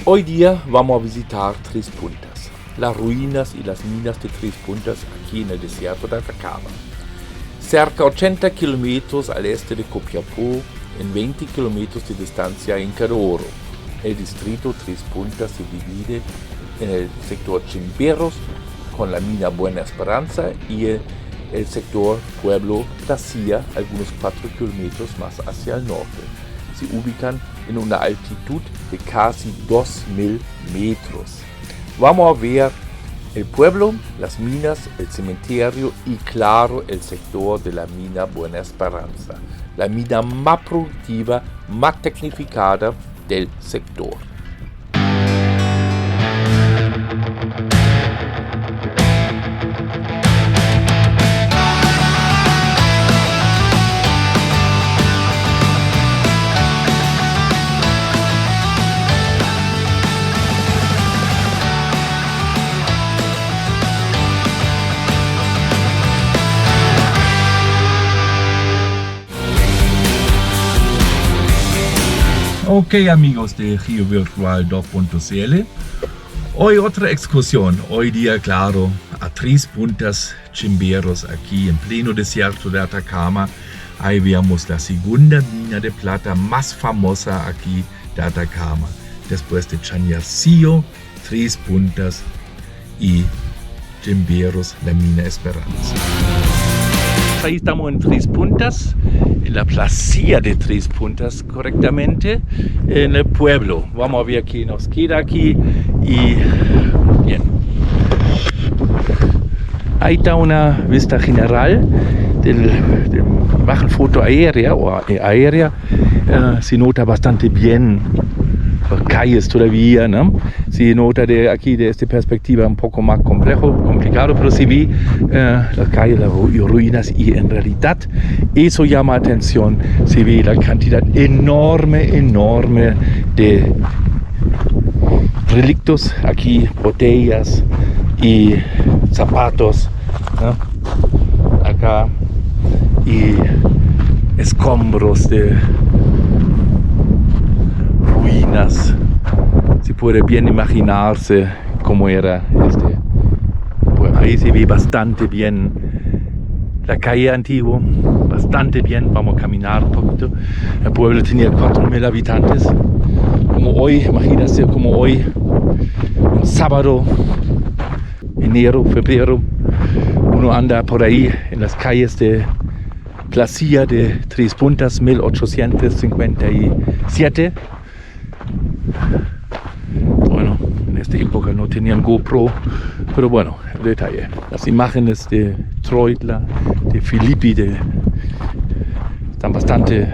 Hoy día vamos a visitar Tres Puntas, las ruinas y las minas de Tres Puntas aquí en el desierto de Atacama. Cerca 80 kilómetros al este de Copiapó, en 20 kilómetros de distancia en Caroro. El distrito Tres Puntas se divide en el sector Chimberos con la mina Buena Esperanza y el sector Pueblo Placía, algunos 4 kilómetros más hacia el norte. Se ubican en una altitud de casi 2.000 metros. Vamos a ver el pueblo, las minas, el cementerio y claro el sector de la mina Buena Esperanza, la mina más productiva, más tecnificada del sector. Ok amigos de GeoVirtual 2.cl, hoy otra excursión, hoy día claro, a Tres Puntas Chimberos aquí en pleno desierto de Atacama. Ahí vemos la segunda mina de plata más famosa aquí de Atacama, después de Chañarcillo, Tres Puntas y Chimberos, la mina Esperanza. Ahí estamos en Tres Puntas, en la placía de Tres Puntas correctamente, en el pueblo. Vamos a ver qué nos queda aquí y bien. Ahí está una vista general del bajo foto aérea se nota bastante bien las calles todavía, ¿no? Se nota de aquí de esta perspectiva un poco más complicado, pero se ve las calles, las ruinas y en realidad eso llama atención. Se ve la cantidad enorme de relictos aquí, botellas y zapatos, ¿no? Acá y escombros de ruinas. Se puede bien imaginarse cómo era este. Pues ahí se ve bastante bien la calle antigua, bastante bien. Vamos a caminar un poquito. El pueblo tenía 4.000 habitantes. Como hoy, imagínense como hoy, un sábado, enero, febrero, uno anda por ahí en las calles de Placía de Tres Puntas, 1857. Bueno, en esta época no tenían GoPro, pero bueno, el detalle. Las imágenes de Troitla, de Filippi, están bastante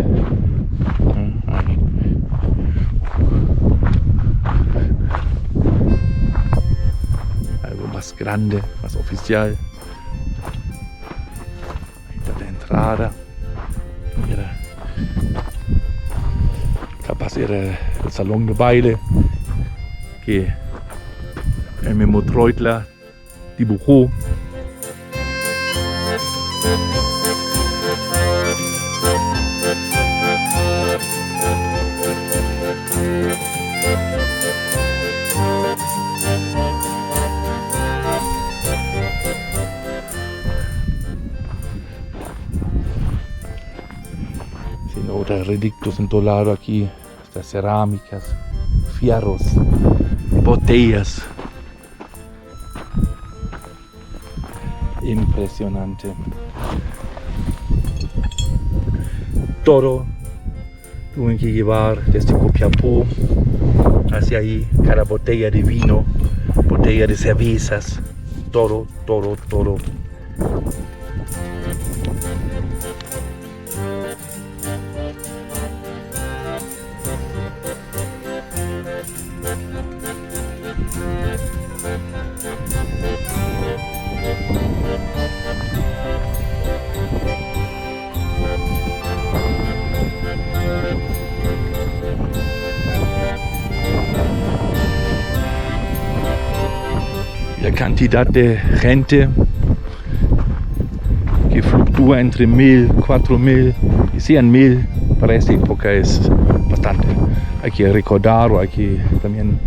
algo más grande, más oficial. Ahí está la entrada. Mira. Capaz era el salón de baile que el mismo Troitla dibujó. Se nota relictos en todo lado aquí, estas cerámicas, fierros, botellas. Impresionante. Todo tuvieron que llevar desde Copiapó hacia ahí, cada botella de vino, botella de cervezas, todo. La cantidad de gente que fluctúa entre 1000, 4000 y 100.000. Para esta época es bastante. Hay que recordar o hay que también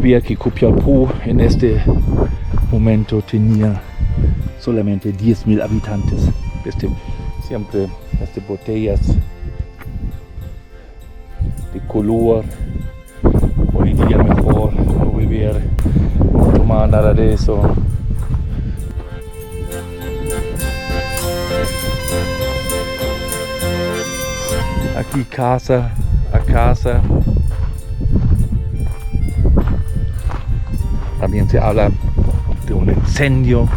ver que Copiapó en este momento tenía solamente 10.000 habitantes. Siempre estas botellas de color. Hoy día mejor no beber, no tomar nada de eso. Aquí casa a casa. También se habla de un incendio.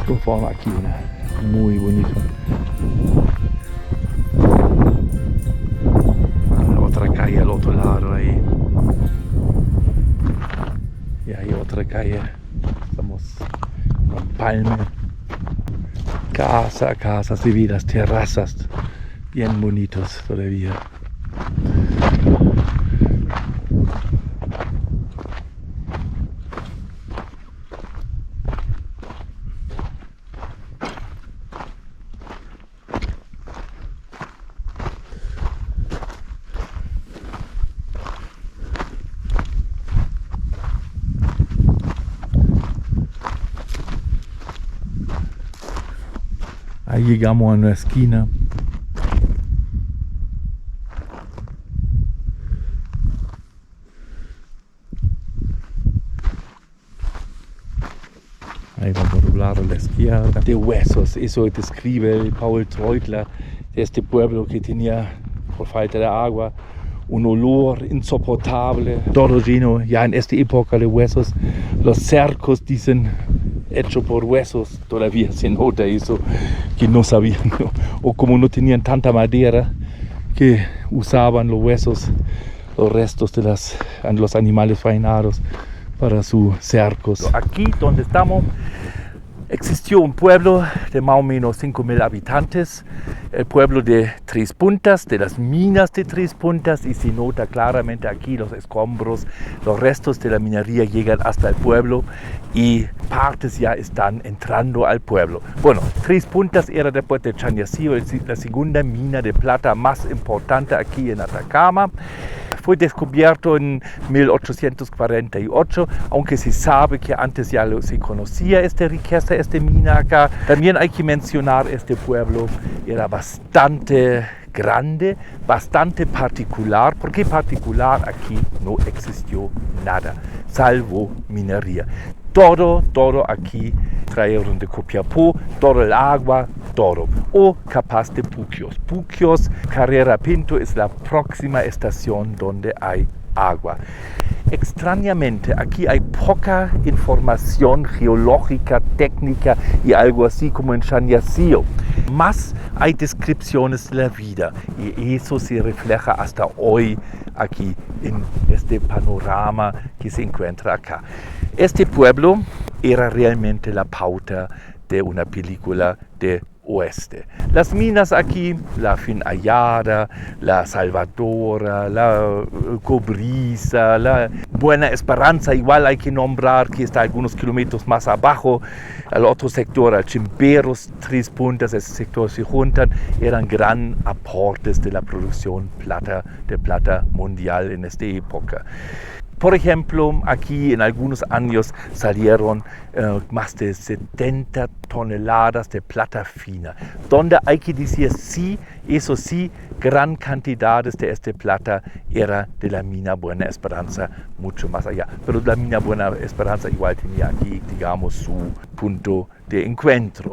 De forma aquí, muy bonito. La otra calle al otro lado ahí. Y hay otra calle. Estamos con palme. Casa a casa se ven las terrazas. Bien bonitos todavía. Ahí llegamos a una esquina. Ahí vamos a doblar a la izquierda. De huesos, eso describe Paul Treutler de este pueblo que tenía, por falta de agua, un olor insoportable, todo lleno ya en esta época de huesos. Los cercos dicen hecho por huesos, todavía se nota eso, que no sabían, ¿no? O como no tenían tanta madera, que usaban los huesos, los restos de los animales faenados para sus cercos. Aquí donde estamos existió un pueblo de más o menos 5.000 habitantes, el pueblo de Tres Puntas, de las minas de Tres Puntas, y se nota claramente aquí los escombros, los restos de la minería llegan hasta el pueblo y partes ya están entrando al pueblo. Bueno, Tres Puntas era después de Chañarcillo la segunda mina de plata más importante aquí en Atacama. Fue descubierto en 1848, aunque se sabe que antes ya se conocía esta riqueza, esta mina acá. También hay que mencionar este pueblo, era bastante grande, bastante particular. ¿Por qué particular? Aquí no existió nada, salvo minería. Todo aquí trajeron de Copiapó, todo el agua, todo. O capaz de Puquios. Puquios, Carrera Pinto es la próxima estación donde hay agua. Extrañamente, aquí hay poca información geológica, técnica y algo así como en Chañarcillo. Más hay descripciones de la vida y eso se refleja hasta hoy aquí en este panorama que se encuentra acá. Este pueblo era realmente la pauta de una película de oeste. Las minas aquí, la Finallada, la Salvadora, la Cobriza, la Buena Esperanza, igual hay que nombrar que está algunos kilómetros más abajo, al otro sector, al Chimberos, Tres Puntas, ese sector se juntan, eran gran aportes de la producción de plata mundial en esta época. Por ejemplo, aquí en algunos años salieron más de 70 toneladas de plata fina, donde hay que decir sí, eso sí, gran cantidades de esta plata era de la mina Buena Esperanza, mucho más allá. Pero la mina Buena Esperanza igual tenía aquí, digamos, su punto de encuentro.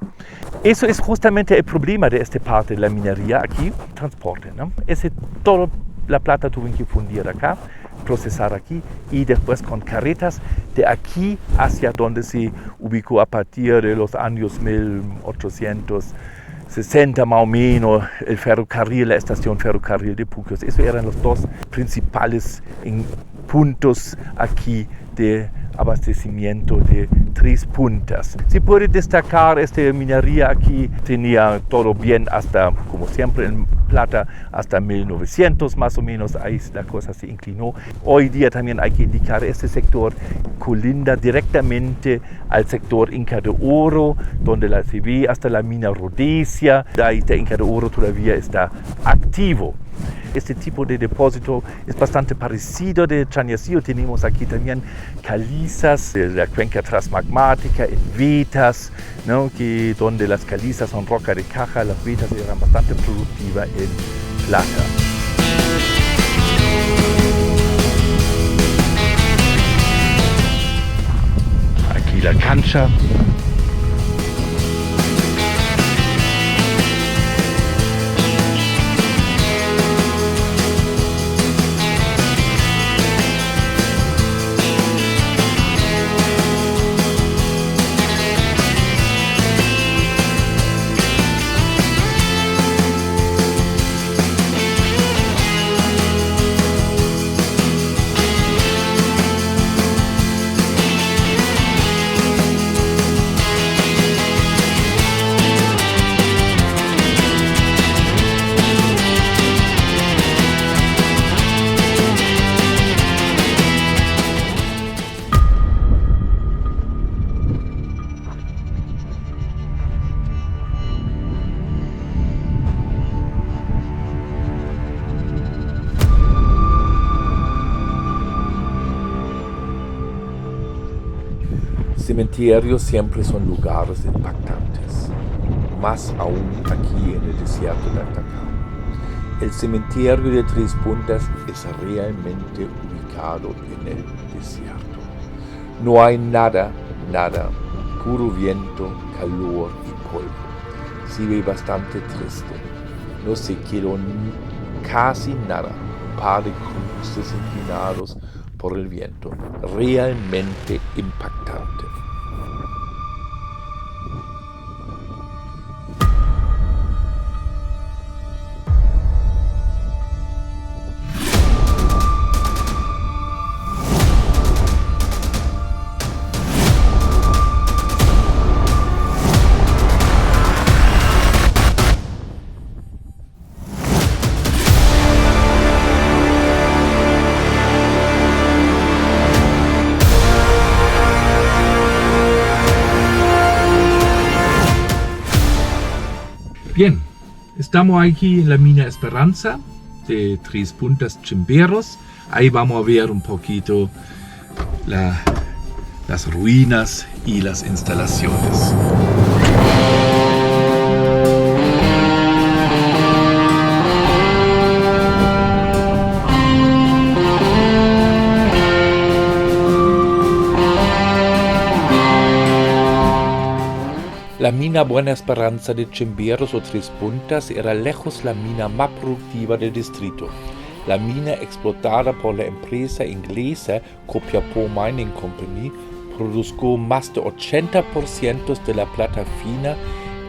Eso es justamente el problema de esta parte de la minería aquí, transporte, ¿no? Todo la plata tuvieron que fundir acá, procesar aquí y después con carretas de aquí hacia donde se ubicó a partir de los años 1860 más o menos el ferrocarril, la estación ferrocarril de Puquios. Esos eran los dos principales puntos aquí de abastecimiento de Tres Puntas. Se puede destacar esta minería aquí, tenía todo bien hasta, como siempre en plata, hasta 1900 más o menos, ahí la cosa se inclinó. Hoy día también hay que indicar, este sector colinda directamente al sector Inca de Oro, donde se ve hasta la mina Rhodesia, ahí el Inca de Oro todavía está activo. Este tipo de depósito es bastante parecido de Chañarcillo. Tenemos aquí también calizas de la cuenca transmagmática en vetas, ¿no? Donde las calizas son roca de caja, las vetas eran bastante productivas en plata. Aquí la cancha. Cementerios siempre son lugares impactantes, más aún aquí en el desierto de Atacama. El cementerio de Tres Puntas es realmente ubicado en el desierto. No hay nada, puro viento, calor y polvo. Se ve bastante triste. No se quedó casi nada, un par de cruces inclinados por el viento. Realmente impactante. Bien, estamos aquí en la mina Esperanza de Tres Puntas Chimberos. Ahí vamos a ver un poquito las ruinas y las instalaciones. La mina Buena Esperanza de Chimberos o Tres Puntas era lejos la mina más productiva del distrito. La mina explotada por la empresa inglesa Copiapó Mining Company produjo más de 80% de la plata fina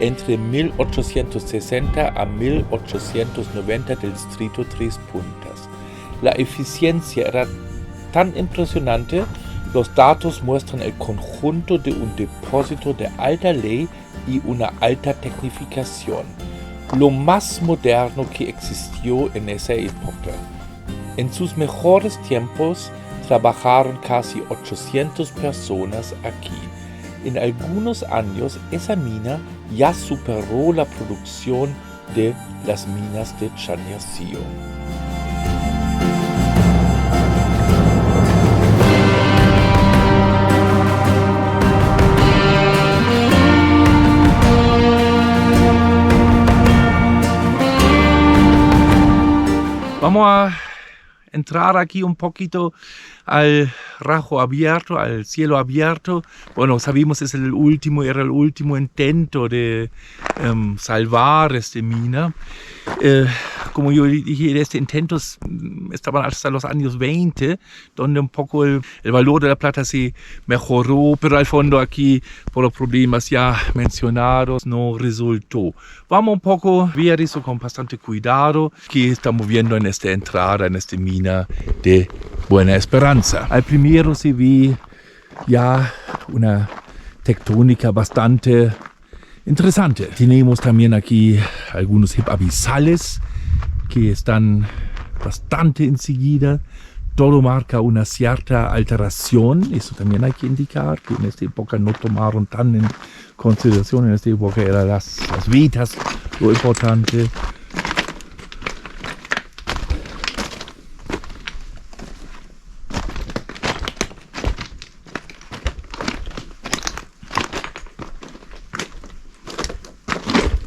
entre 1860 a 1890 del distrito Tres Puntas. La eficiencia era tan impresionante. Los datos muestran el conjunto de un depósito de alta ley y una alta tecnificación, lo más moderno que existió en esa época. En sus mejores tiempos trabajaron casi 800 personas aquí. En algunos años esa mina ya superó la producción de las minas de Chañarcillo. Vamos a entrar aquí un poquito al rajo abierto, al cielo abierto. Bueno, sabemos que era el último intento de salvar esta mina. Como yo dije, este intento estaban hasta los años 20, donde un poco el valor de la plata se mejoró, pero al fondo aquí, por los problemas ya mencionados, no resultó. Vamos un poco a ver eso con bastante cuidado, que estamos viendo en esta entrada, en esta mina de Buena Esperanza. Al primero se ve ya una tectónica bastante interesante. Tenemos también aquí algunos hip abisales que están bastante enseguida. Todo marca una cierta alteración. Eso también hay que indicar que en esta época no tomaron tan en consideración. En esta época eran las vetas lo importante.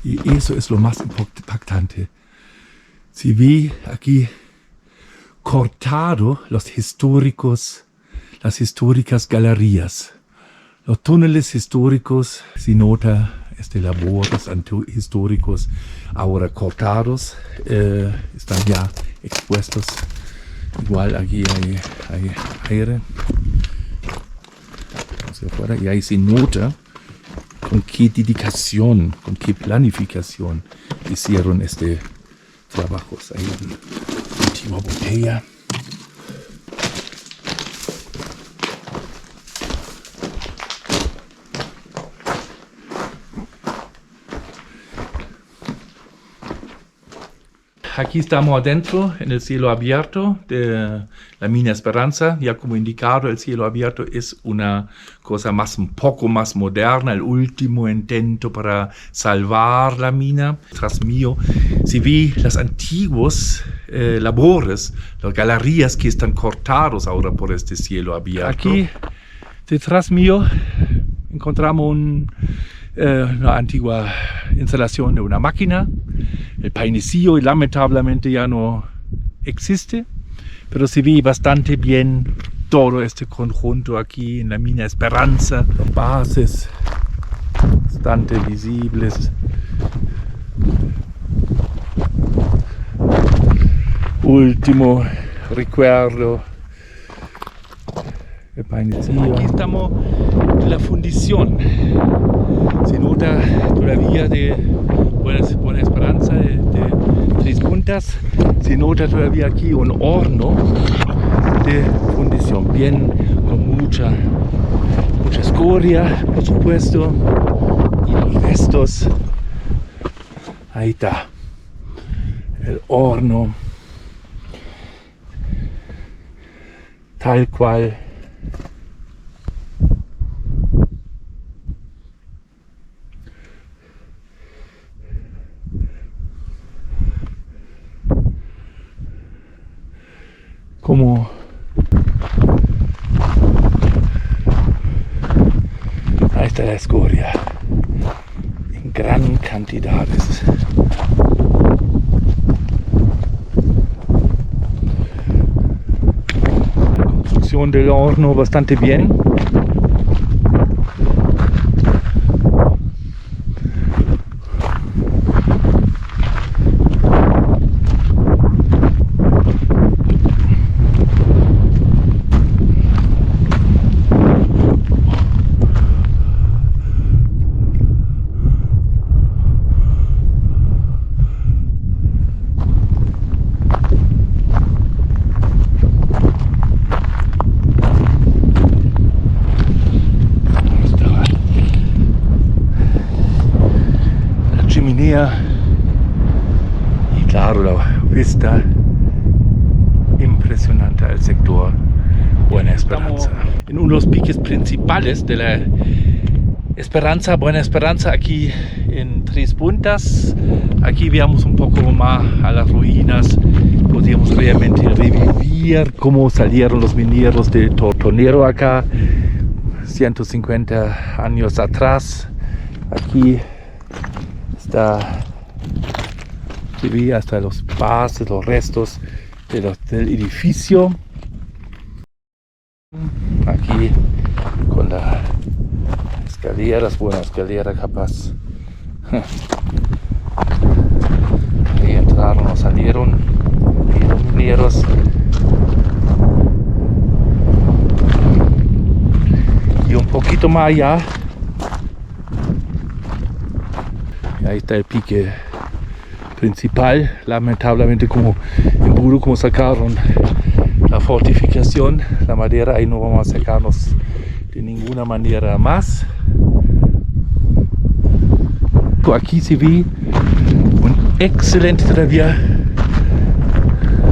Y eso es lo más impactante. Si ve aquí cortado las históricas galerías, los túneles históricos, se nota labores históricos ahora cortados, están ya expuestos. Igual aquí hay aire hacia afuera y ahí se nota con qué dedicación, con qué planificación hicieron trabajos. Hay una última botella. Aquí estamos adentro, en el cielo abierto de la mina Esperanza. Ya como indicado, el cielo abierto es una cosa un poco más moderna, el último intento para salvar la mina. Tras mío se ve las antiguos labores, las galerías que están cortados ahora por este cielo abierto. Aquí, detrás mío, encontramos una antigua instalación de una máquina. El peinecillo lamentablemente ya no existe, pero se ve bastante bien todo este conjunto aquí en la mina Esperanza. Las bases bastante visibles. Último recuerdo. El peinecillo. Aquí estamos en la fundición. Se nota todavía de Buena Esperanza de Tres Puntas. Se nota todavía aquí un horno de fundición, bien con mucha escoria, por supuesto, y los restos. Ahí está el horno, tal cual. Como ahí está la escoria en gran cantidades. La construcción del horno bastante bien. Y claro, la vista impresionante al sector Buena Esperanza. En uno de los piques principales de la Esperanza, Buena Esperanza, aquí en Tres Puntas. Aquí veamos un poco más a las ruinas. Podríamos realmente revivir cómo salieron los mineros de Tortonero acá 150 años atrás. Aquí está, se ve hasta los bases, los restos del edificio. Aquí con las escaleras, buena escalera capaz. Ahí entraron o salieron los mineros. Y un poquito más allá, ahí está el pique principal. Lamentablemente como en Buru, como sacaron la fortificación, la madera, ahí no vamos a sacarnos de ninguna manera más. Aquí se ve un excelente todavía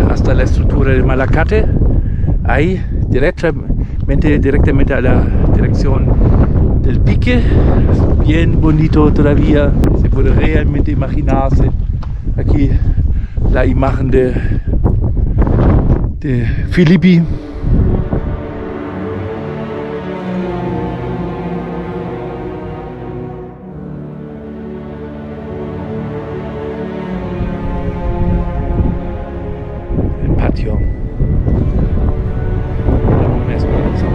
hasta la estructura de Malacate. Ahí directamente a la dirección del pique. Bien bonito todavía. Se puede realmente imaginarse aquí la imagen de Filippi. El patio. Una esperanza.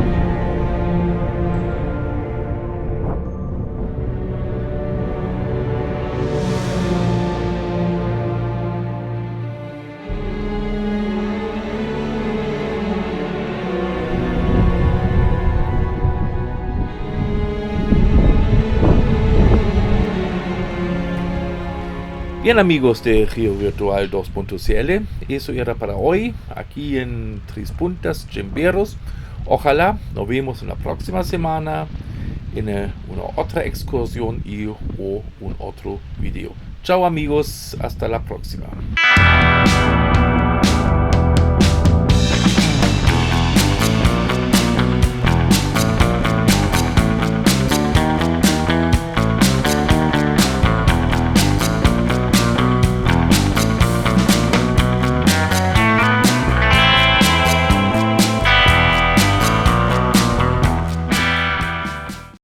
Bien amigos de GeoVirtual 2.cl, eso era para hoy aquí en Tres Puntas Chimberos. Ojalá nos vemos en la próxima semana en una otra excursión y o un otro video. Chao amigos, hasta la próxima.